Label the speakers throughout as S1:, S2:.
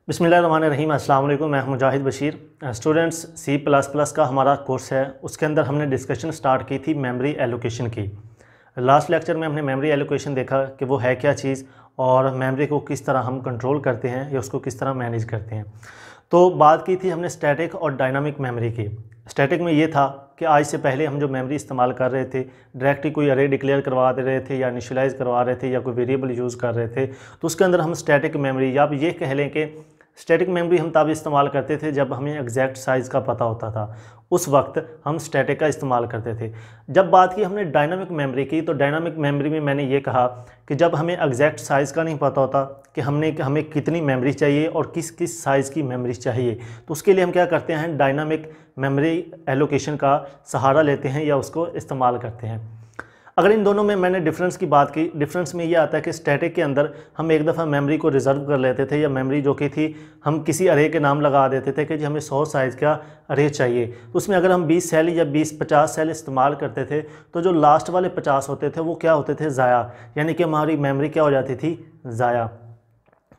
S1: बिस्मिल्लाहिर्रहमानिर्रहीम। अस्सलाम वालेकुम। मैं मुजाहिद बशीर। स्टूडेंट्स, C++ का हमारा कोर्स है, उसके अंदर हमने डिस्कशन स्टार्ट की थी मेमोरी एलोकेशन की। लास्ट लेक्चर में हमने मेमोरी एलोकेशन देखा कि वो है क्या चीज़ और मेमोरी को किस तरह हम कंट्रोल करते हैं या उसको किस तरह मैनेज करते हैं। तो बात की थी हमने स्टैटिक और डायनामिक मेमोरी की। स्टैटिक में ये था कि आज से पहले हम जो मेमोरी इस्तेमाल कर रहे थे, डायरेक्टली कोई अरे डिक्लेयर करवा दे रहे थे या इनिशियलाइज़ करवा रहे थे या कोई वेरिएबल यूज़ कर रहे थे, तो उसके अंदर हम स्टैटिक मेमोरी या आप ये कह लें कि स्टैटिक मेमोरी हम तब इस्तेमाल करते थे जब हमें एग्जैक्ट साइज़ का पता होता था, उस वक्त हम स्टैटिक का इस्तेमाल करते थे। जब बात की हमने डायनामिक मेमोरी की, तो डायनामिक मेमोरी में मैंने ये कहा कि जब हमें एग्जैक्ट साइज़ का नहीं पता होता कि हमें कितनी मेमोरी चाहिए और किस किस साइज़ की मेमोरी चाहिए, तो उसके लिए हम क्या करते हैं, डायनामिक मेमोरी एलोकेशन का सहारा लेते हैं या उसको इस्तेमाल करते हैं। अगर इन दोनों में मैंने डिफरेंस की बात की, डिफरेंस में ये आता है कि स्टैटिक के अंदर हम एक दफ़ा मेमोरी को रिज़र्व कर लेते थे, या मेमोरी जो कि थी हम किसी अरे के नाम लगा देते थे कि जी हमें 100 साइज़ का अरे चाहिए। तो उसमें अगर हम 20 सेल या 50 सेल इस्तेमाल करते थे, तो जो लास्ट वाले 50 होते थे वो क्या होते थे, ज़ाया, यानी कि हमारी मेमोरी क्या हो जाती थी, ज़ाया।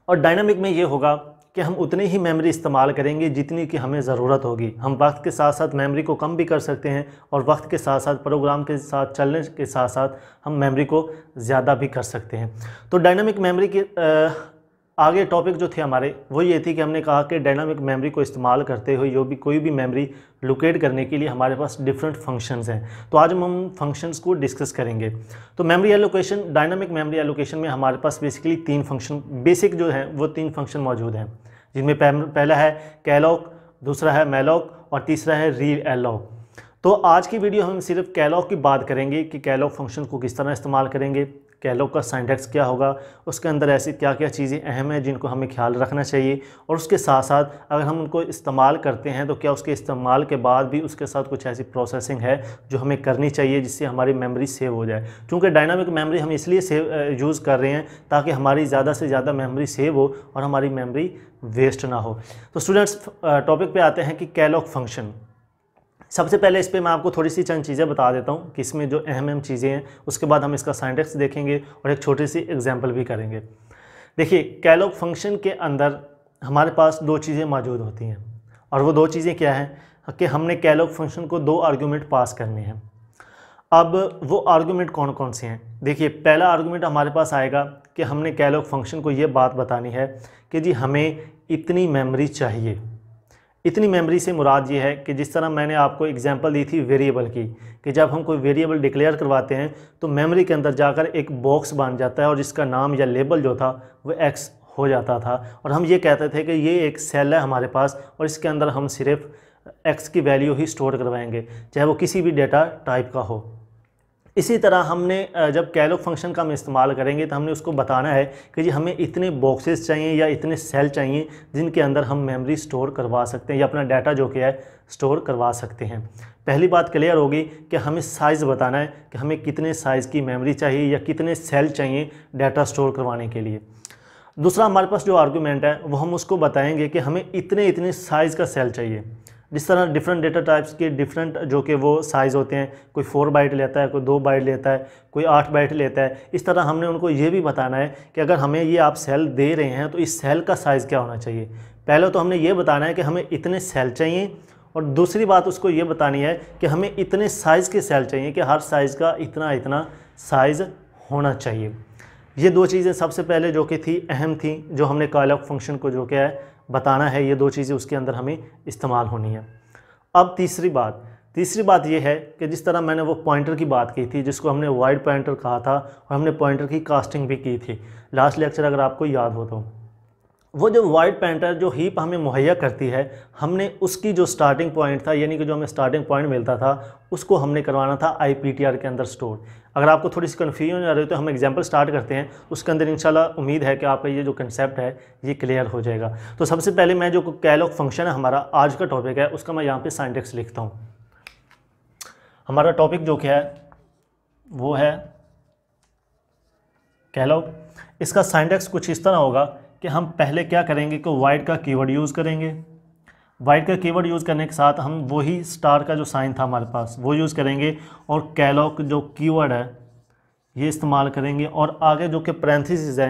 S1: और डायनामिक में ये होगा कि हम उतनी ही मेमोरी इस्तेमाल करेंगे जितनी कि हमें ज़रूरत होगी। हम वक्त के साथ साथ मेमोरी को कम भी कर सकते हैं और वक्त के साथ साथ प्रोग्राम के साथ चलने के साथ साथ हम मेमोरी को ज़्यादा भी कर सकते हैं। तो डायनामिक मेमोरी के आगे टॉपिक जो थे हमारे वो ये थी कि हमने कहा कि डायनामिक मेमोरी को इस्तेमाल करते हुए कोई भी मेमोरी लोकेट करने के लिए हमारे पास डिफरेंट फंक्शंस हैं। तो आज हम फंक्शंस को डिस्कस करेंगे। तो memory allocation, dynamic memory allocation में हमारे पास बेसिकली 3 फंक्शन बेसिक जो हैं वो 3 फंक्शन मौजूद हैं, जिनमें पहला है कैलॉक, दूसरा है मैलॉक और तीसरा है रीएलॉक। तो आज की वीडियो हम सिर्फ कैलॉक की बात करेंगे कि कैलॉक फंक्शन को किस तरह इस्तेमाल करेंगे, कैलॉक का सिंटैक्स क्या होगा, उसके अंदर ऐसी क्या क्या चीज़ें अहम हैं जिनको हमें ख्याल रखना चाहिए, और उसके साथ साथ अगर हम उनको इस्तेमाल करते हैं तो क्या उसके इस्तेमाल के बाद भी उसके साथ कुछ ऐसी प्रोसेसिंग है जो हमें करनी चाहिए जिससे हमारी मेमोरी सेव हो जाए। क्योंकि डायनामिक मेमोरी हम इसलिए यूज़ कर रहे हैं ताकि हमारी ज़्यादा से ज़्यादा मेमोरी सेव हो और हमारी मेमोरी वेस्ट ना हो। तो स्टूडेंट्स, टॉपिक पे आते हैं कि कैलॉक फंक्शन। सबसे पहले इस पे मैं आपको थोड़ी सी चंद चीज़ें बता देता हूँ कि इसमें जो अहम चीज़ें हैं, उसके बाद हम इसका सिंटैक्स देखेंगे और एक छोटी सी एग्जांपल भी करेंगे। देखिए, कैलॉक फंक्शन के अंदर हमारे पास 2 चीज़ें मौजूद होती हैं, और वो 2 चीज़ें क्या हैं कि हमने कैलॉक फंक्शन को 2 आर्गूमेंट पास करने हैं। अब वो आर्गूमेंट कौन कौन से हैं? देखिए, पहला आर्गूमेंट हमारे पास आएगा कि हमने कैलॉक फंक्शन को ये बात बतानी है कि जी हमें इतनी मेमोरी चाहिए। इतनी मेमोरी से मुराद ये है कि जिस तरह मैंने आपको एग्जांपल दी थी वेरिएबल की, कि जब हम कोई वेरिएबल डिक्लेयर करवाते हैं तो मेमोरी के अंदर जाकर एक बॉक्स बन जाता है और जिसका नाम या लेबल जो था वो एक्स हो जाता था, और हम ये कहते थे कि ये एक सेल है हमारे पास और इसके अंदर हम सिर्फ एक्स की वैल्यू ही स्टोर करवाएंगे, चाहे वो किसी भी डेटा टाइप का हो। इसी तरह हमने जब कैलॉक फंक्शन का हम इस्तेमाल करेंगे तो हमने उसको बताना है कि जी हमें इतने बॉक्सेस चाहिए या इतने सेल चाहिए जिनके अंदर हम मेमोरी स्टोर करवा सकते हैं या अपना डाटा जो कि है स्टोर करवा सकते हैं। पहली बात क्लियर होगी कि हमें साइज़ बताना है कि हमें कितने साइज़ की मेमोरी चाहिए या कितने सेल चाहिए डाटा स्टोर करवाने के लिए। दूसरा हमारे पास जो आर्गूमेंट है वो हम उसको बताएंगे कि हमें इतने साइज़ का सेल चाहिए। जिस तरह डिफरेंट डेटा टाइप्स के डिफरेंट जो कि वो साइज़ होते हैं, कोई 4 बाइट लेता है, कोई 2 बाइट लेता है, कोई 8 बाइट लेता है। इस तरह हमने उनको ये भी बताना है कि अगर हमें ये आप सेल दे रहे हैं तो इस सेल का साइज़ क्या होना चाहिए। पहले तो हमने ये बताना है कि हमें इतने सेल चाहिए, और दूसरी बात उसको ये बतानी है कि हमें इतने साइज़ के सेल चाहिए कि हर साइज़ का इतना साइज़ होना चाहिए। ये 2 चीज़ें सबसे पहले जो कि थी अहम थी, जो हमने कैलॉक फंक्शन को जो क्या है बताना है, ये 2 चीज़ें उसके अंदर हमें इस्तेमाल होनी है। अब तीसरी बात ये है कि जिस तरह मैंने वो पॉइंटर की बात की थी जिसको हमने वाइड पॉइंटर कहा था, और हमने पॉइंटर की कास्टिंग भी की थी लास्ट लेक्चर अगर आपको याद हो तो। वो जो वाइड पॉइंटर जो हीप हमें मुहैया करती है, हमने उसकी जो स्टार्टिंग पॉइंट था, यानी कि जो हमें स्टार्टिंग पॉइंट मिलता था, उसको हमने करवाना था IPTR के अंदर स्टोर। अगर आपको थोड़ी सी कन्फ्यूजन आ रही है तो हम एग्जांपल स्टार्ट करते हैं, उसके अंदर इंशाल्लाह उम्मीद है कि आपका ये जो कंसेप्ट है ये क्लियर हो जाएगा। तो सबसे पहले मैं जो कैलॉक फंक्शन है हमारा आज का टॉपिक है उसका मैं यहाँ पे सिंटैक्स लिखता हूँ। हमारा टॉपिक जो क्या है वो है कैलॉक। इसका सिंटैक्स कुछ इस तरह होगा कि हम पहले क्या करेंगे कि वाइड का कीवर्ड यूज़ करेंगे। वाइड का कीवर्ड यूज़ करने के साथ हम वही स्टार का जो साइन था हमारे पास वो यूज़ करेंगे, और कैलॉक जो कीवर्ड है ये इस्तेमाल करेंगे, और आगे जो कि पैरेंथेसिस है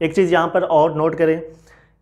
S1: एक चीज़ यहाँ पर और नोट करें